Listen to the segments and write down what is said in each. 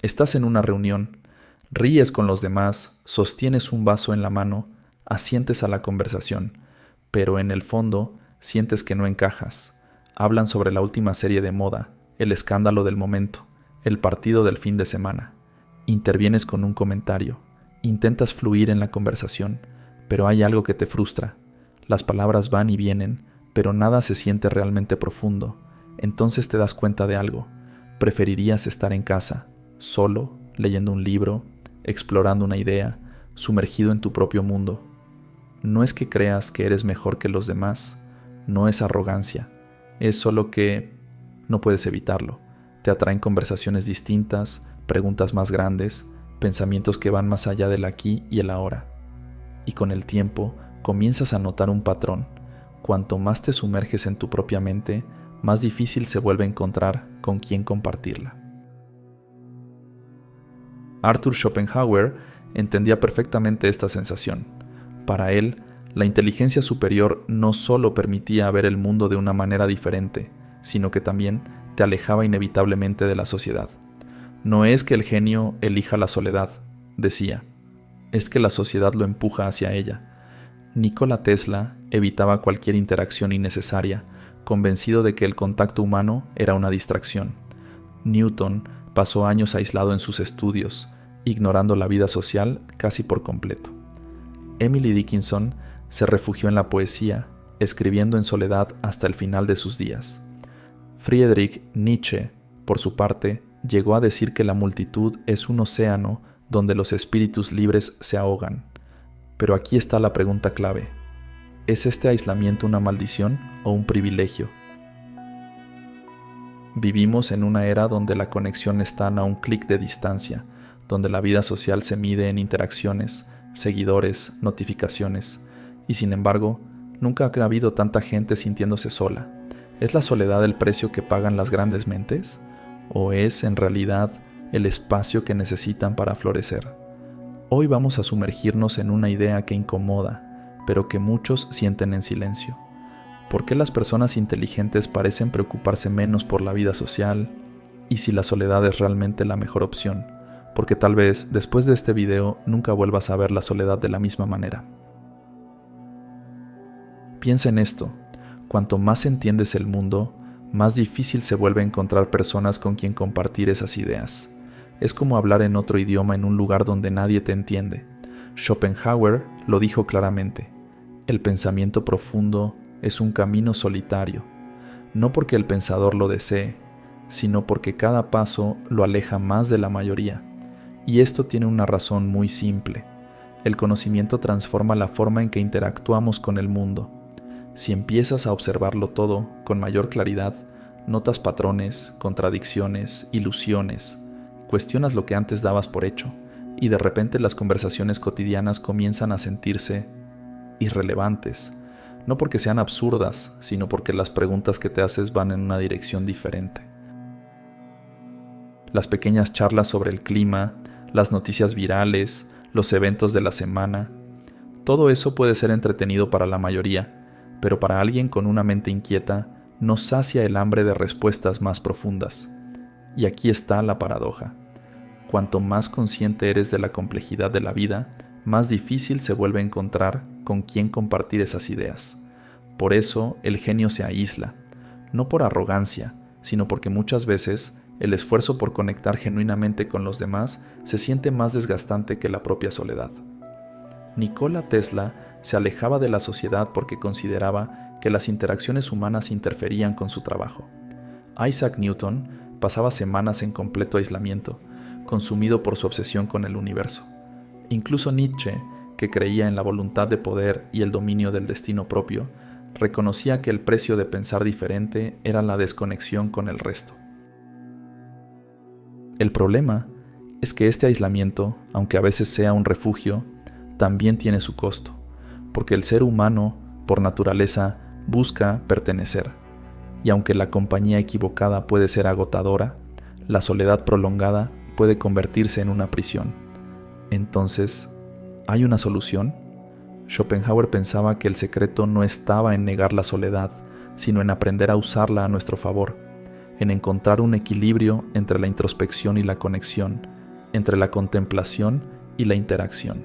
Estás en una reunión, ríes con los demás, sostienes un vaso en la mano, asientes a la conversación, pero en el fondo sientes que no encajas. Hablan sobre la última serie de moda, el escándalo del momento, el partido del fin de semana. Intervienes con un comentario, intentas fluir en la conversación, pero hay algo que te frustra. Las palabras van y vienen, pero nada se siente realmente profundo. Entonces te das cuenta de algo. Preferirías estar en casa, solo, leyendo un libro, explorando una idea, sumergido en tu propio mundo. No es que creas que eres mejor que los demás, no es arrogancia, es solo que no puedes evitarlo. Te atraen conversaciones distintas, preguntas más grandes, pensamientos que van más allá del aquí y el ahora. Y con el tiempo comienzas a notar un patrón. Cuanto más te sumerges en tu propia mente, más difícil se vuelve encontrar con quién compartirla. Arthur Schopenhauer entendía perfectamente esta sensación. Para él, la inteligencia superior no solo permitía ver el mundo de una manera diferente, sino que también te alejaba inevitablemente de la sociedad. No es que el genio elija la soledad, decía, es que la sociedad lo empuja hacia ella. Nikola Tesla evitaba cualquier interacción innecesaria, convencido de que el contacto humano era una distracción. Newton pasó años aislado en sus estudios, ignorando la vida social casi por completo. Emily Dickinson se refugió en la poesía, escribiendo en soledad hasta el final de sus días. Friedrich Nietzsche, por su parte, llegó a decir que la multitud es un océano donde los espíritus libres se ahogan. Pero aquí está la pregunta clave. ¿Es este aislamiento una maldición o un privilegio? Vivimos en una era donde la conexión está a un clic de distancia, donde la vida social se mide en interacciones, seguidores, notificaciones, y sin embargo, nunca ha habido tanta gente sintiéndose sola. ¿Es la soledad el precio que pagan las grandes mentes? ¿O es, en realidad, el espacio que necesitan para florecer? Hoy vamos a sumergirnos en una idea que incomoda, pero que muchos sienten en silencio. ¿Por qué las personas inteligentes parecen preocuparse menos por la vida social? ¿Y si la soledad es realmente la mejor opción? Porque tal vez, después de este video, nunca vuelvas a ver la soledad de la misma manera. Piensa en esto. Cuanto más entiendes el mundo, más difícil se vuelve encontrar personas con quien compartir esas ideas. Es como hablar en otro idioma en un lugar donde nadie te entiende. Schopenhauer lo dijo claramente. El pensamiento profundo es un camino solitario, no porque el pensador lo desee, sino porque cada paso lo aleja más de la mayoría. Y esto tiene una razón muy simple. El conocimiento transforma la forma en que interactuamos con el mundo. Si empiezas a observarlo todo con mayor claridad, notas patrones, contradicciones, ilusiones, cuestionas lo que antes dabas por hecho, y de repente las conversaciones cotidianas comienzan a sentirse irrelevantes, no porque sean absurdas, sino porque las preguntas que te haces van en una dirección diferente. Las pequeñas charlas sobre el clima, las noticias virales, los eventos de la semana, todo eso puede ser entretenido para la mayoría, pero para alguien con una mente inquieta no sacia el hambre de respuestas más profundas. Y aquí está la paradoja. Cuanto más consciente eres de la complejidad de la vida, más difícil se vuelve encontrar con quién compartir esas ideas. Por eso el genio se aísla, no por arrogancia, sino porque muchas veces el esfuerzo por conectar genuinamente con los demás se siente más desgastante que la propia soledad. Nikola Tesla se alejaba de la sociedad porque consideraba que las interacciones humanas interferían con su trabajo. Isaac Newton pasaba semanas en completo aislamiento, consumido por su obsesión con el universo. Incluso Nietzsche, que creía en la voluntad de poder y el dominio del destino propio, reconocía que el precio de pensar diferente era la desconexión con el resto. El problema es que este aislamiento, aunque a veces sea un refugio, también tiene su costo, porque el ser humano, por naturaleza, busca pertenecer, y aunque la compañía equivocada puede ser agotadora, la soledad prolongada puede convertirse en una prisión. Entonces, ¿hay una solución? Schopenhauer pensaba que el secreto no estaba en negar la soledad, sino en aprender a usarla a nuestro favor, en encontrar un equilibrio entre la introspección y la conexión, entre la contemplación y la interacción,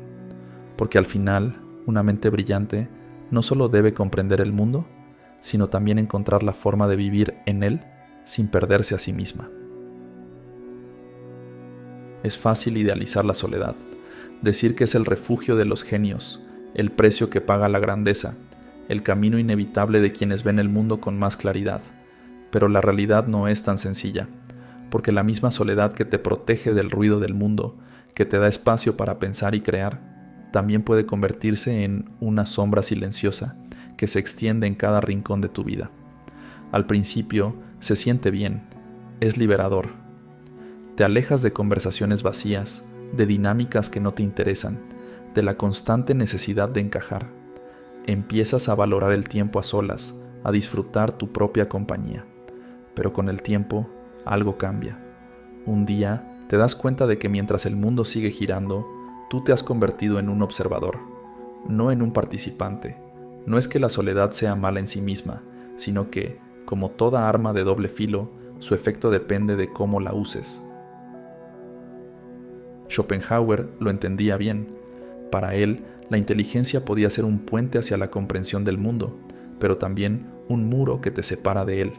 porque al final, una mente brillante no solo debe comprender el mundo, sino también encontrar la forma de vivir en él sin perderse a sí misma. Es fácil idealizar la soledad, decir que es el refugio de los genios, el precio que paga la grandeza, el camino inevitable de quienes ven el mundo con más claridad. Pero la realidad no es tan sencilla, porque la misma soledad que te protege del ruido del mundo, que te da espacio para pensar y crear, también puede convertirse en una sombra silenciosa que se extiende en cada rincón de tu vida. Al principio se siente bien, es liberador. Te alejas de conversaciones vacías, de dinámicas que no te interesan, de la constante necesidad de encajar. Empiezas a valorar el tiempo a solas, a disfrutar tu propia compañía. Pero con el tiempo, algo cambia. Un día te das cuenta de que mientras el mundo sigue girando, tú te has convertido en un observador, no en un participante. No es que la soledad sea mala en sí misma, sino que, como toda arma de doble filo, su efecto depende de cómo la uses. Schopenhauer lo entendía bien. Para él, la inteligencia podía ser un puente hacia la comprensión del mundo, pero también un muro que te separa de él.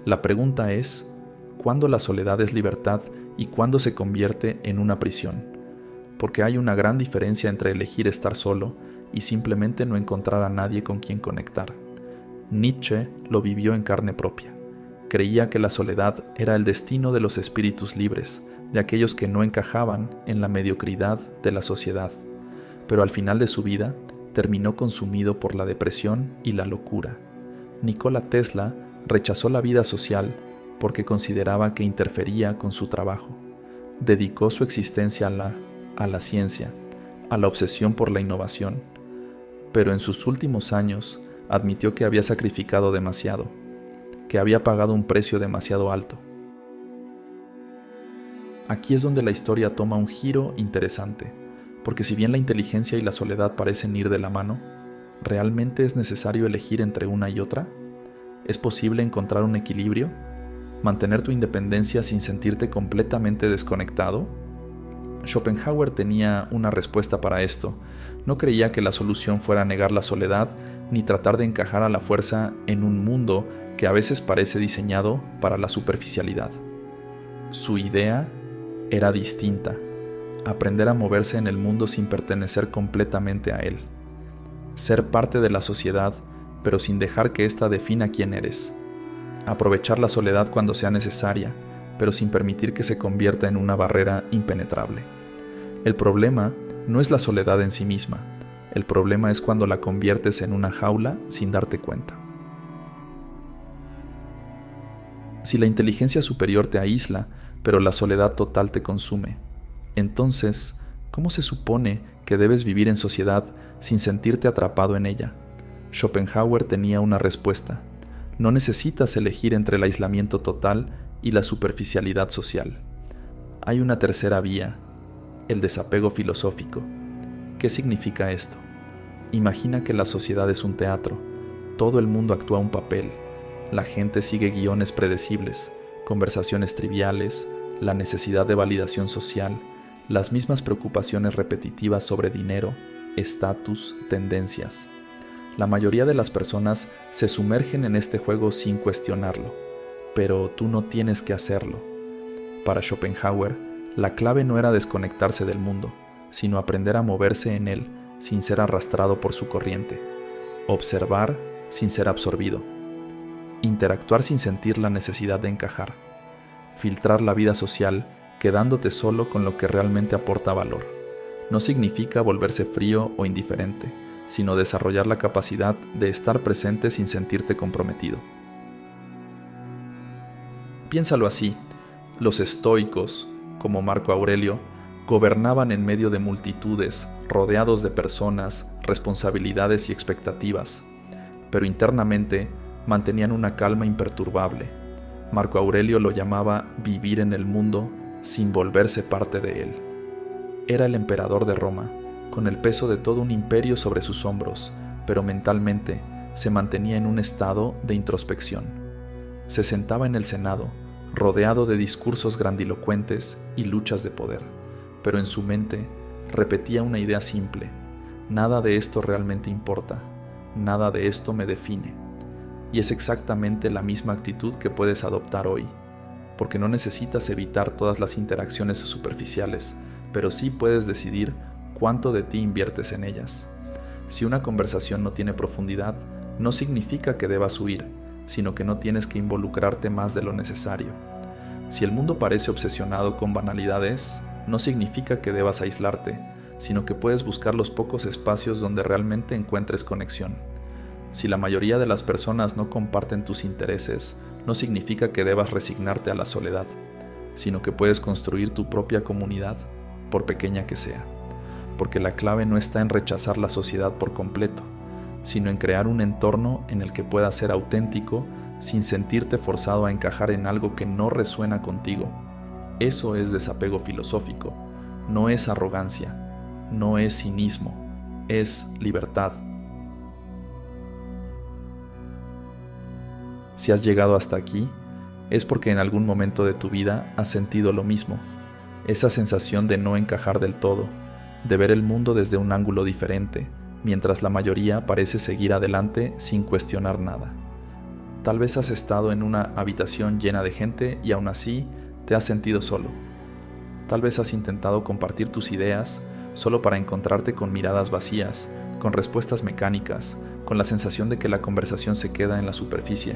La pregunta es, ¿cuándo la soledad es libertad y cuándo se convierte en una prisión? Porque hay una gran diferencia entre elegir estar solo y simplemente no encontrar a nadie con quien conectar. Nietzsche lo vivió en carne propia. Creía que la soledad era el destino de los espíritus libres, de aquellos que no encajaban en la mediocridad de la sociedad, pero al final de su vida terminó consumido por la depresión y la locura. Nikola Tesla rechazó la vida social porque consideraba que interfería con su trabajo. Dedicó su existencia a la ciencia, a la obsesión por la innovación, pero en sus últimos años admitió que había sacrificado demasiado, que había pagado un precio demasiado alto. Aquí es donde la historia toma un giro interesante, porque si bien la inteligencia y la soledad parecen ir de la mano, ¿realmente es necesario elegir entre una y otra? ¿Es posible encontrar un equilibrio? ¿Mantener tu independencia sin sentirte completamente desconectado? Schopenhauer tenía una respuesta para esto. No creía que la solución fuera negar la soledad ni tratar de encajar a la fuerza en un mundo que a veces parece diseñado para la superficialidad. Su idea era distinta: aprender a moverse en el mundo sin pertenecer completamente a él. Ser parte de la sociedad, pero sin dejar que ésta defina quién eres. Aprovechar la soledad cuando sea necesaria, pero sin permitir que se convierta en una barrera impenetrable. El problema no es la soledad en sí misma, el problema es cuando la conviertes en una jaula sin darte cuenta. Si la inteligencia superior te aísla, pero la soledad total te consume, entonces, ¿cómo se supone que debes vivir en sociedad sin sentirte atrapado en ella? Schopenhauer tenía una respuesta: no necesitas elegir entre el aislamiento total y la superficialidad social. Hay una tercera vía, el desapego filosófico. ¿Qué significa esto? Imagina que la sociedad es un teatro, todo el mundo actúa un papel, la gente sigue guiones predecibles, conversaciones triviales, la necesidad de validación social, las mismas preocupaciones repetitivas sobre dinero, estatus, tendencias. La mayoría de las personas se sumergen en este juego sin cuestionarlo, pero tú no tienes que hacerlo. Para Schopenhauer, la clave no era desconectarse del mundo, sino aprender a moverse en él sin ser arrastrado por su corriente, observar sin ser absorbido, interactuar sin sentir la necesidad de encajar, filtrar la vida social quedándote solo con lo que realmente aporta valor. No significa volverse frío o indiferente, sino desarrollar la capacidad de estar presente sin sentirte comprometido. Piénsalo así: los estoicos, como Marco Aurelio, gobernaban en medio de multitudes, rodeados de personas, responsabilidades y expectativas, pero internamente mantenían una calma imperturbable. Marco Aurelio lo llamaba vivir en el mundo sin volverse parte de él. Era el emperador de Roma, con el peso de todo un imperio sobre sus hombros, pero mentalmente se mantenía en un estado de introspección. Se sentaba en el Senado, rodeado de discursos grandilocuentes y luchas de poder, pero en su mente repetía una idea simple: nada de esto realmente importa, nada de esto me define. Y es exactamente la misma actitud que puedes adoptar hoy, porque no necesitas evitar todas las interacciones superficiales, pero sí puedes decidir cuánto de ti inviertes en ellas. Si una conversación no tiene profundidad, no significa que debas huir, sino que no tienes que involucrarte más de lo necesario. Si el mundo parece obsesionado con banalidades, no significa que debas aislarte, sino que puedes buscar los pocos espacios donde realmente encuentres conexión. Si la mayoría de las personas no comparten tus intereses, no significa que debas resignarte a la soledad, sino que puedes construir tu propia comunidad, por pequeña que sea. Porque la clave no está en rechazar la sociedad por completo, sino en crear un entorno en el que puedas ser auténtico sin sentirte forzado a encajar en algo que no resuena contigo. Eso es desapego filosófico, no es arrogancia, no es cinismo, es libertad. Si has llegado hasta aquí, es porque en algún momento de tu vida has sentido lo mismo, esa sensación de no encajar del todo, de ver el mundo desde un ángulo diferente, mientras la mayoría parece seguir adelante sin cuestionar nada. Tal vez has estado en una habitación llena de gente y aún así te has sentido solo. Tal vez has intentado compartir tus ideas solo para encontrarte con miradas vacías, con respuestas mecánicas, con la sensación de que la conversación se queda en la superficie.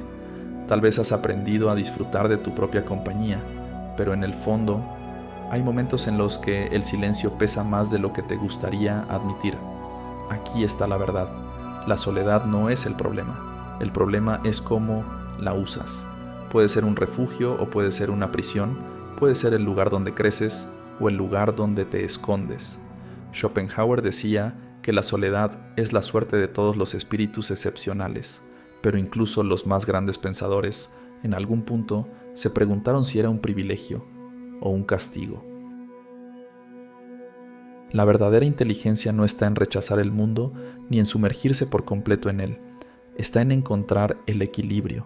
Tal vez has aprendido a disfrutar de tu propia compañía, pero en el fondo hay momentos en los que el silencio pesa más de lo que te gustaría admitir. Aquí está la verdad. La soledad no es el problema. El problema es cómo la usas. Puede ser un refugio o puede ser una prisión, puede ser el lugar donde creces o el lugar donde te escondes. Schopenhauer decía que la soledad es la suerte de todos los espíritus excepcionales, pero incluso los más grandes pensadores, en algún punto, se preguntaron si era un privilegio o un castigo. La verdadera inteligencia no está en rechazar el mundo ni en sumergirse por completo en él. Está en encontrar el equilibrio,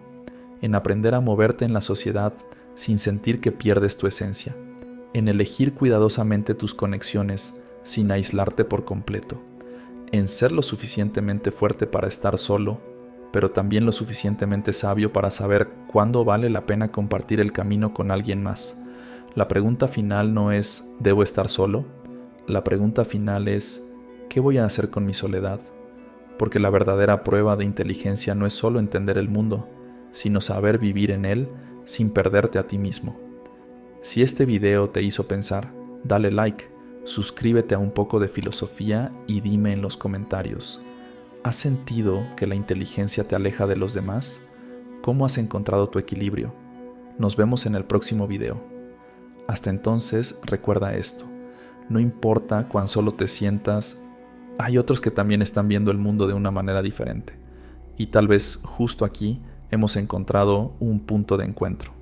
en aprender a moverte en la sociedad sin sentir que pierdes tu esencia, en elegir cuidadosamente tus conexiones sin aislarte por completo, en ser lo suficientemente fuerte para estar solo, pero también lo suficientemente sabio para saber cuándo vale la pena compartir el camino con alguien más. La pregunta final no es ¿debo estar solo? La pregunta final es ¿qué voy a hacer con mi soledad? Porque la verdadera prueba de inteligencia no es solo entender el mundo, sino saber vivir en él sin perderte a ti mismo. Si este video te hizo pensar, dale like, suscríbete a Un Poco de Filosofía y dime en los comentarios, ¿has sentido que la inteligencia te aleja de los demás? ¿Cómo has encontrado tu equilibrio? Nos vemos en el próximo video. Hasta entonces, recuerda esto. No importa cuán solo te sientas, hay otros que también están viendo el mundo de una manera diferente. Y tal vez justo aquí hemos encontrado un punto de encuentro.